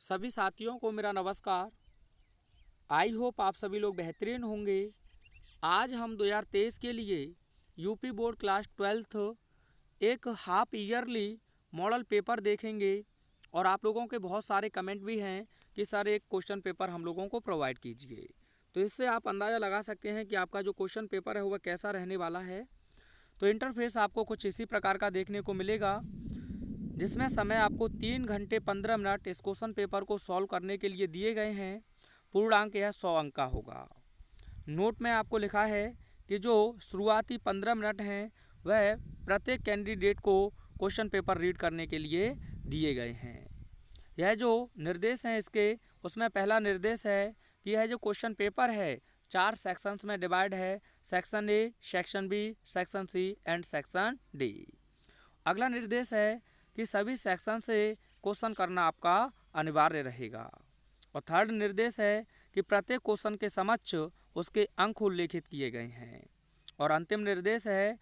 सभी साथियों को मेरा नमस्कार। आई होप आप सभी लोग बेहतरीन होंगे। आज हम 2023 के लिए यूपी बोर्ड क्लास 12th एक हाफ ईयरली मॉडल पेपर देखेंगे और आप लोगों के बहुत सारे कमेंट भी हैं कि सर एक क्वेश्चन पेपर हम लोगों को प्रोवाइड कीजिए। तो इससे आप अंदाज़ा लगा सकते हैं कि आपका जो क्वेश्चन पेपर है वह कैसा रहने वाला है। तो इंटरफेस आपको कुछ इसी प्रकार का देखने को मिलेगा, जिसमें समय आपको 3 घंटे 15 मिनट इस क्वेश्चन पेपर को सॉल्व करने के लिए दिए गए हैं। पूर्णांक यह 100 अंक का होगा। नोट में आपको लिखा है कि जो शुरुआती 15 मिनट हैं वह प्रत्येक कैंडिडेट को क्वेश्चन पेपर रीड करने के लिए दिए गए हैं। यह जो निर्देश हैं इसके, उसमें पहला निर्देश है कि यह जो क्वेश्चन पेपर है 4 सेक्शंस में डिवाइड है। Section A, section B, section C and section D. अगला निर्देश है कि सभी सेक्शन से क्वेश्चन करना आपका अनिवार्य रहेगा। और थर्ड निर्देश है कि प्रत्येक क्वेश्चन के समक्ष उसके अंक उल्लेखित किए गए हैं। और अंतिम निर्देश है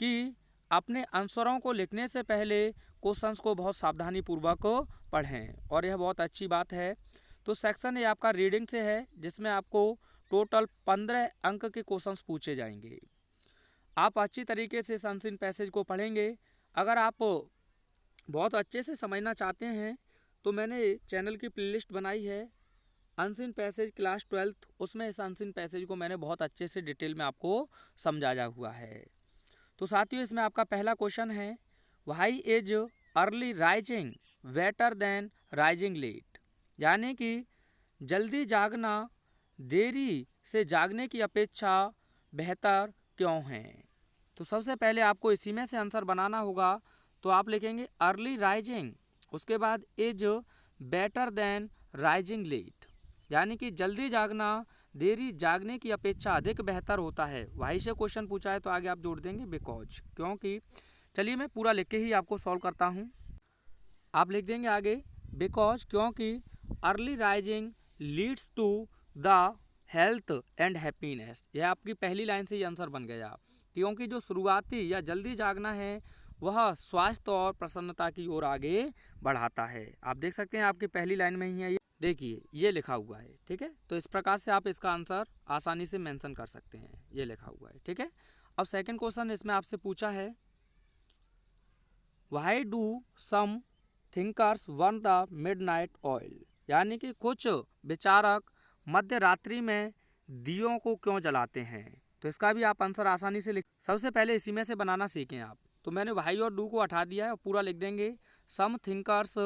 कि अपने आंसरों को लिखने से पहले क्वेश्चंस को बहुत सावधानी पूर्वक पढ़ें, और यह बहुत अच्छी बात है। तो सेक्शन ये आपका रीडिंग से है, जिसमें आपको टोटल 15 अंक के क्वेश्चंस पूछे जाएंगे। आप अच्छी तरीके से इस अनसीन पैसेज को पढ़ेंगे। अगर आप बहुत अच्छे से समझना चाहते हैं तो मैंने चैनल की प्लेलिस्ट बनाई है अनसीन पैसेज क्लास 12th, उसमें इस अनसीन पैसेज को मैंने बहुत अच्छे से डिटेल में आपको समझाया हुआ है। तो साथियों, इसमें आपका पहला क्वेश्चन है, why is early rising better than rising late, यानी कि जल्दी जागना देरी से जागने की अपेक्षा बेहतर क्यों है। तो सबसे पहले आपको इसी में से आंसर बनाना होगा। तो आप लिखेंगे अर्ली राइजिंग, उसके बाद is better than rising late, यानी कि जल्दी जागना देरी जागने की अपेक्षा अधिक बेहतर होता है। वहीं से क्वेश्चन पूछा है तो आगे आप जोड़ देंगे बिकॉज, क्योंकि। चलिए मैं पूरा लिख के ही आपको सॉल्व करता हूँ। आप लिख देंगे आगे बिकॉज, क्योंकि early rising leads to the health and happiness. यह आपकी पहली लाइन से ही आंसर बन गया, क्योंकि जो शुरुआती या जल्दी जागना है वह स्वास्थ्य और प्रसन्नता की ओर आगे बढ़ाता है। आप देख सकते हैं आपकी पहली लाइन में ही है, ये देखिए ये लिखा हुआ है, ठीक है। तो इस प्रकार से आप इसका आंसर आसानी से मेंशन कर सकते हैं, ये लिखा हुआ है, ठीक है। अब सेकंड क्वेश्चन इसमें आपसे पूछा है, why do some thinkers burn the midnight oil, यानी कि कुछ विचारक मध्य रात्रि में दियों को क्यों जलाते हैं। तो इसका भी आप आंसर आसानी से लिख, सबसे पहले इसी में से बनाना सीखें आप। तो मैंने वाई और डू को हटा दिया है और पूरा लिख देंगे सम thinkers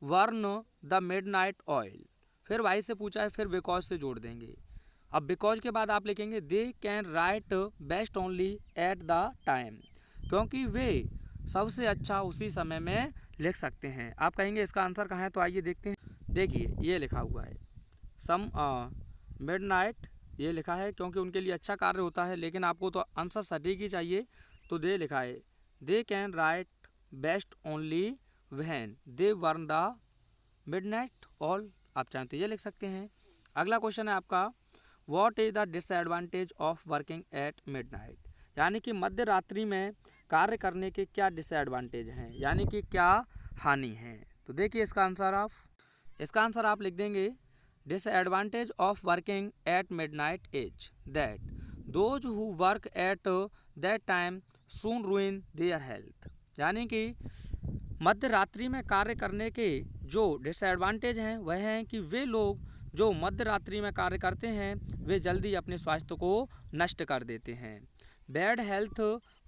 burn the midnight oil. फिर वाई से पूछा है, फिर बिकॉज से जोड़ देंगे। अब बिकॉज के बाद आप लिखेंगे दे can write best only at the time, क्योंकि वे सबसे अच्छा उसी समय में लिख सकते हैं। आप कहेंगे इसका आंसर कहाँ है, तो आइए देखते हैं। देखिए ये लिखा हुआ है सम मिडनाइट, ये लिखा है क्योंकि उनके लिए अच्छा कार्य होता है, लेकिन आपको तो आंसर सटीक ही चाहिए। तो दे लिखा है they can write best only when they burn the midnight oil, आप चाहें तो ये लिख सकते हैं। अगला क्वेश्चन है आपका, what is the disadvantage of working at midnight, यानी कि मध्य रात्रि में कार्य करने के क्या डिसएडवांटेज हैं, यानी कि क्या हानि है। तो देखिए इसका आंसर आप लिख देंगे disadvantage of working at midnight is that those who work at that time soon ruin their health, यानी कि मध्य रात्रि में कार्य करने के जो डिसएडवांटेज हैं वह हैं कि वे लोग जो मध्य रात्रि में कार्य करते हैं वे जल्दी अपने स्वास्थ्य को नष्ट कर देते हैं। बैड हेल्थ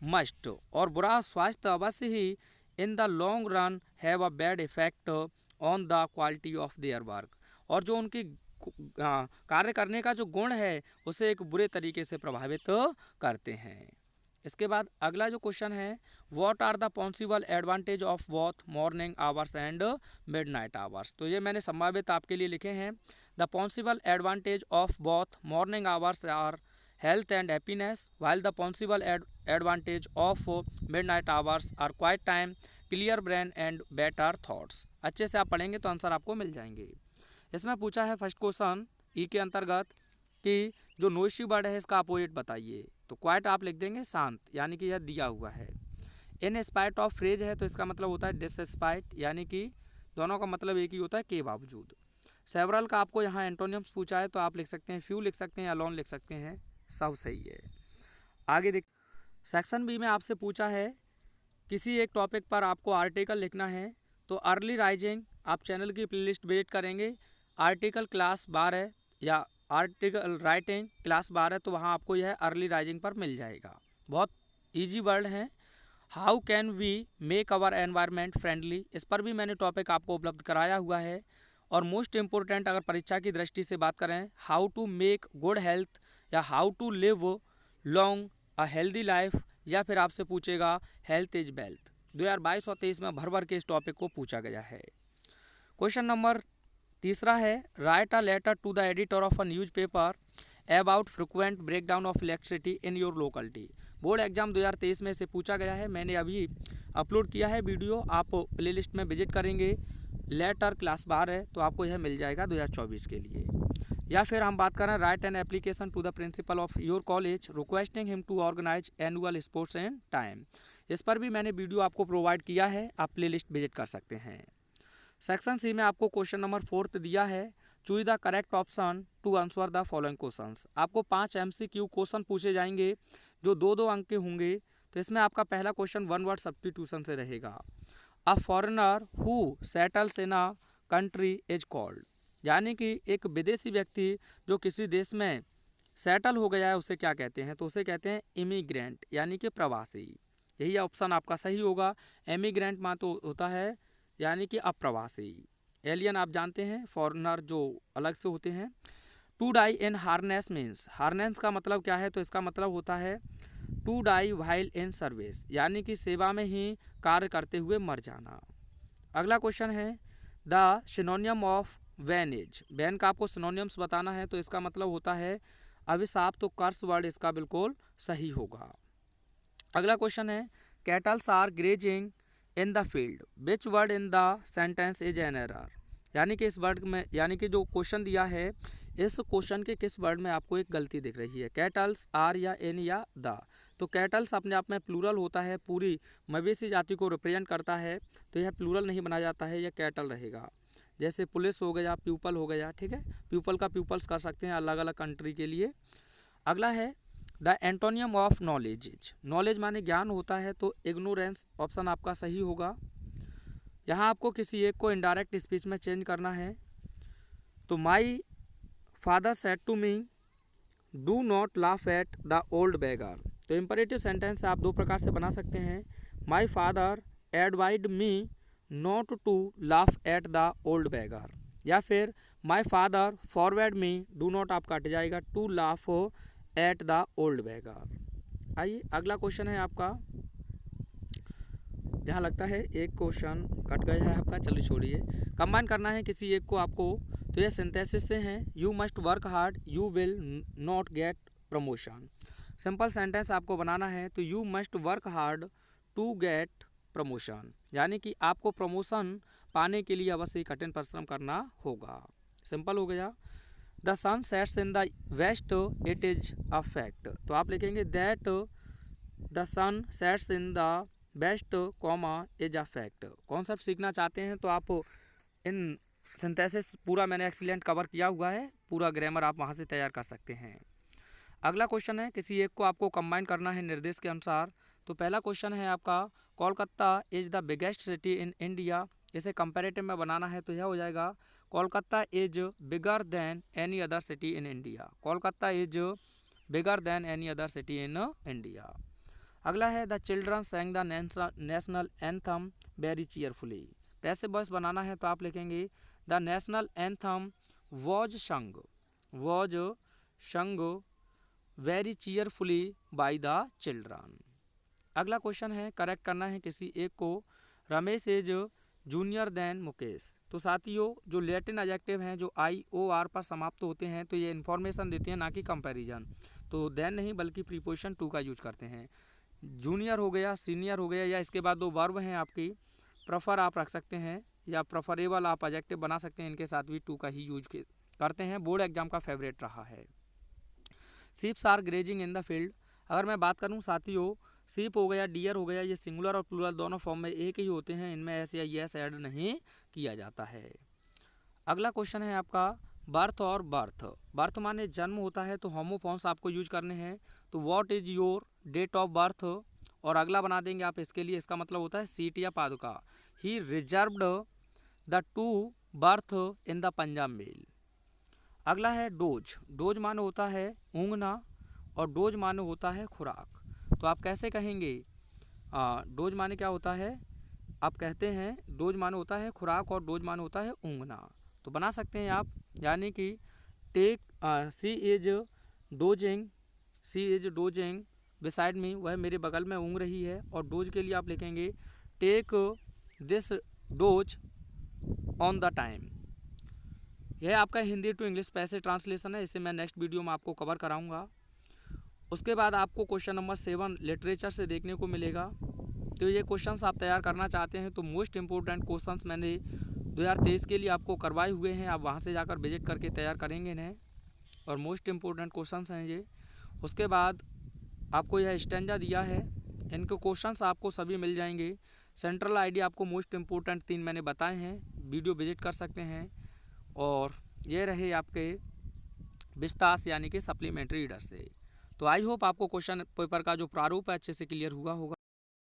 मस्ट, और बुरा स्वास्थ्य अवश्य ही in the long run have a bad effect on the quality of their work, और जो उनकी कार्य करने का जो गुण है उसे एक बुरे तरीके से प्रभावित करते हैं। इसके बाद अगला जो क्वेश्चन है, what are the possible advantage of both morning hours and midnight hours. तो ये मैंने संभावित आपके लिए लिखे हैं। The possible advantage of both morning hours are health and happiness, while the possible advantage of midnight hours are quiet time, clear brain and better thoughts। अच्छे से आप पढ़ेंगे तो आंसर आपको मिल जाएंगे। इसमें पूछा है फर्स्ट क्वेश्चन ई के अंतर्गत कि जो नोइसी वर्ड है इसका अपोजिट बताइए। तो क्वाइट आप लिख देंगे शांत, यानी कि यह दिया हुआ है। इन स्पाइट ऑफ फ्रेज है तो इसका मतलब होता है डिसस्पाइट, यानी कि दोनों का मतलब एक ही होता है के बावजूद। सेवरल का आपको यहाँ एंटोनियम्स पूछा है तो आप लिख सकते हैं फ्यू लिख सकते हैं, अलोन लिख सकते हैं, सब सही है। आगे देख, सेक्शन बी में आपसे पूछा है किसी एक टॉपिक पर आपको आर्टिकल लिखना है, तो अर्ली राइजिंग आप चैनल की प्लेलिस्ट विजिट करेंगे, आर्टिकल क्लास 12 या आर्टिकल राइटिंग क्लास 12 तो वहाँ आपको यह अर्ली राइजिंग पर मिल जाएगा। बहुत इजी वर्ड है। How can we make our environment friendly, इस पर भी मैंने टॉपिक आपको उपलब्ध कराया हुआ है। और मोस्ट इम्पोर्टेंट अगर परीक्षा की दृष्टि से बात करें, how to make good health या how to live long a healthy life, या फिर आपसे पूछेगा हेल्थ इज वेल्थ। 2022 और 23 में भर भर के इस टॉपिक को पूछा गया है। क्वेश्चन नंबर तीसरा है, write a letter to the editor of a newspaper about frequent breakdown of electricity in your locality. Board exam 2023 में से पूछा गया है, मैंने अभी अपलोड किया है वीडियो, आप प्लेलिस्ट में विजिट करेंगे लेटर क्लास 12 तो आपको यह मिल जाएगा 2024 के लिए। या फिर हम बात करें, write an application to the principal of your college requesting him to organize annual sports in time, इस पर भी मैंने वीडियो आपको प्रोवाइड किया है, आप प्लेलिस्ट विजिट कर सकते हैं। सेक्शन सी में आपको क्वेश्चन नंबर 4 दिया है, choose the correct option to answer the following questions. आपको 5 MCQ क्वेश्चन पूछे जाएंगे जो 2-2 अंक के होंगे। तो इसमें आपका पहला क्वेश्चन 1 वर्ड सब्स्टिट्यूशन से रहेगा। A foreigner who settles in a country is called, यानी कि एक विदेशी व्यक्ति जो किसी देश में सेटल हो गया है उसे क्या कहते हैं, तो उसे कहते हैं इमिग्रेंट, यानी कि प्रवासी। यही ऑप्शन आपका सही होगा। इमिग्रेंट मान तो होता है यानी कि अप्रवासी। एलियन आप जानते हैं, फॉरेनर जो अलग से होते हैं। To die in harness means, harness का मतलब क्या है, तो इसका मतलब होता है to die while in service, यानी कि सेवा में ही कार्य करते हुए मर जाना। अगला क्वेश्चन है, the synonym of wan is, wan का आपको सिनोनियम्स बताना है, तो इसका मतलब होता है अभिशाप, तो कर्स वर्ड इसका बिल्कुल सही होगा। अगला क्वेश्चन है, cattles are grazing in the field, which word in the sentence is an error, यानी कि इस वर्ड में, यानी कि जो क्वेश्चन दिया है इस क्वेश्चन के किस वर्ड में आपको एक गलती दिख रही है, कैटल्स, आर या एन या द। तो कैटल्स अपने आप में प्लूरल होता है, पूरी मवेशी जाति को रिप्रेजेंट करता है, तो यह प्लूरल नहीं बना जाता है, यह कैटल रहेगा। जैसे पुलिस हो गया, प्यूपल हो गया, ठीक है, प्यूपल का प्यूपल्स कर सकते हैं अलग अलग कंट्री के लिए। अगला है, the antonym of knowledge is, knowledge माने ज्ञान होता है, तो इग्नोरेंस ऑप्शन आपका सही होगा। यहाँ आपको किसी एक को इनडायरेक्ट स्पीच में चेंज करना है, तो my father said to me do not laugh at the old beggar, तो इम्परेटिव सेंटेंस आप 2 प्रकार से बना सकते हैं। माई फादर एडवाइड me not to laugh at the old beggar, या फिर my father forward me, do not आप काट जाएगा, to laugh at the old beggar. आइए अगला क्वेश्चन है आपका, यहाँ लगता है एक क्वेश्चन कट गया है आपका, चलिए छोड़िए। कंबाइन करना है किसी एक को आपको, तो यह सिंथेसिस से है, you must work hard you will not get promotion. Simple sentence आपको बनाना है, तो you must work hard to get promotion, यानी कि आपको प्रमोशन पाने के लिए अवश्य कठिन परिश्रम करना होगा। सिंपल हो गया। The sun sets in the west it is a fact, तो आप लिखेंगे that the sun sets in the west comma is a fact. Concept सीखना चाहते हैं तो आप इन सिंथेसिस पूरा मैंने एक्सीलेंट कवर किया हुआ है, पूरा ग्रामर आप वहाँ से तैयार कर सकते हैं। अगला क्वेश्चन है, किसी एक को आपको कंबाइन करना है निर्देश के अनुसार। तो पहला क्वेश्चन है आपका, Kolkata is the biggest city in India, इसे कंपैरेटिव में बनाना है, तो यह हो जाएगा Kolkata is bigger than any other city in India, Kolkata is bigger than any other city in India. अगला है, the children sang the national anthem very cheerfully, passive voice बनाना है, तो आप लिखेंगे the national anthem was sung very cheerfully by the children. अगला question है, correct करना है किसी एक को, Ramesh is junior then Mukesh. तो साथियों जो लैटिन एडजेक्टिव हैं जो IOR पर समाप्त होते हैं तो ये इन्फॉर्मेशन देते हैं, ना कि कंपैरिजन। तो देन नहीं बल्कि प्रीपोजिशन टू का यूज करते हैं। जूनियर हो गया, सीनियर हो गया, या इसके बाद 2 वर्ब हैं आपकी, प्रेफर आप रख सकते हैं या प्रेफरेबल आप एडजेक्टिव बना सकते हैं, इनके साथ भी टू का ही यूज करते हैं। बोर्ड एग्जाम का फेवरेट रहा है। Sheeps are grazing in the field, अगर मैं बात करूं साथियों, शीप हो गया, डियर हो गया, ये सिंगुलर और प्लूरल दोनों फॉर्म में एक ही होते हैं, इनमें ऐसे या यस ऐड नहीं किया जाता है। अगला क्वेश्चन है आपका बर्थ और बर्थ। बर्थ माने जन्म होता है तो होमोफॉन्स आपको यूज करने हैं। तो what is your date of birth, और अगला बना देंगे आप इसके लिए, इसका मतलब होता है सीट या पादुका। He reserved the two berth in the Punjab mail. अगला है डोज। डोज माने होता है ऊँघना और डोज माने होता है खुराक। तो आप कैसे कहेंगे? डोज माने क्या होता है? आप कहते हैं डोज माने होता है खुराक और डोज माने होता है ऊँघना। तो बना सकते हैं आप, यानी कि take she is dozing, she is dozing beside me, वह मेरे बगल में ऊँघ रही है। और डोज के लिए आप लिखेंगे take this dose on the time. यह आपका हिंदी टू इंग्लिश पैसे ट्रांसलेशन है, इसे मैं नेक्स्ट वीडियो में आपको कवर कराऊंगा। उसके बाद आपको क्वेश्चन नंबर 7 लिटरेचर से देखने को मिलेगा। तो ये क्वेश्चंस आप तैयार करना चाहते हैं तो मोस्ट इम्पोर्टेंट क्वेश्चंस मैंने 2023 के लिए आपको करवाए हुए हैं, आप वहाँ से जाकर विजिट करके तैयार करेंगे इन्हें, और मोस्ट इम्पोर्टेंट क्वेश्चंस हैं ये। उसके बाद आपको यह स्टैंजा दिया है, इनके क्वेश्चंस आपको सभी मिल जाएंगे। सेंट्रल आईडी आपको मोस्ट इम्पोर्टेंट 3 मैंने बताए हैं, वीडियो विजिट कर सकते हैं। और ये रहे आपके विस्तास यानी कि सप्लीमेंट्री रीडर से। तो आई होप आपको क्वेश्चन पेपर का जो प्रारूप है अच्छे से क्लियर हुआ होगा।